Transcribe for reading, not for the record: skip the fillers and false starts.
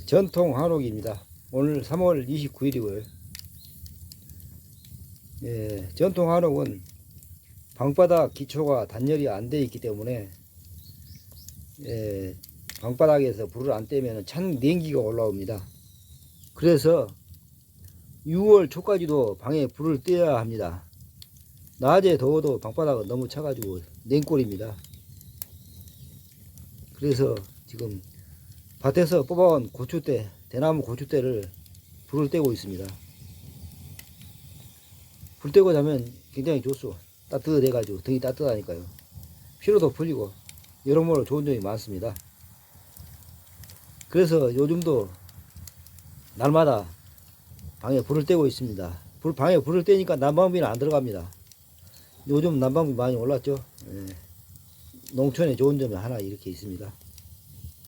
전통 한옥입니다. 오늘 3월 29일이고요. 전통 한옥은 방바닥 기초가 단열이 안 되어 있기 때문에 방바닥에서 불을 안 떼면 찬 냉기가 올라옵니다. 그래서 6월 초까지도 방에 불을 떼야 합니다. 낮에 더워도 방바닥은 너무 차가지고 냉골입니다. 그래서 지금 밭에서 뽑아온 고추대, 대나무 고추대를 불을 떼고 있습니다. 불 떼고 자면 굉장히 좋소. 따뜻해 가지고 등이 따뜻하니까요. 피로도 풀리고 여러모로 좋은 점이 많습니다. 그래서 요즘도 날마다 방에 불을 떼고 있습니다. 방에 불을 떼니까 난방비는 안 들어갑니다. 요즘 난방비 많이 올랐죠. 농촌에 좋은 점이 하나 이렇게 있습니다.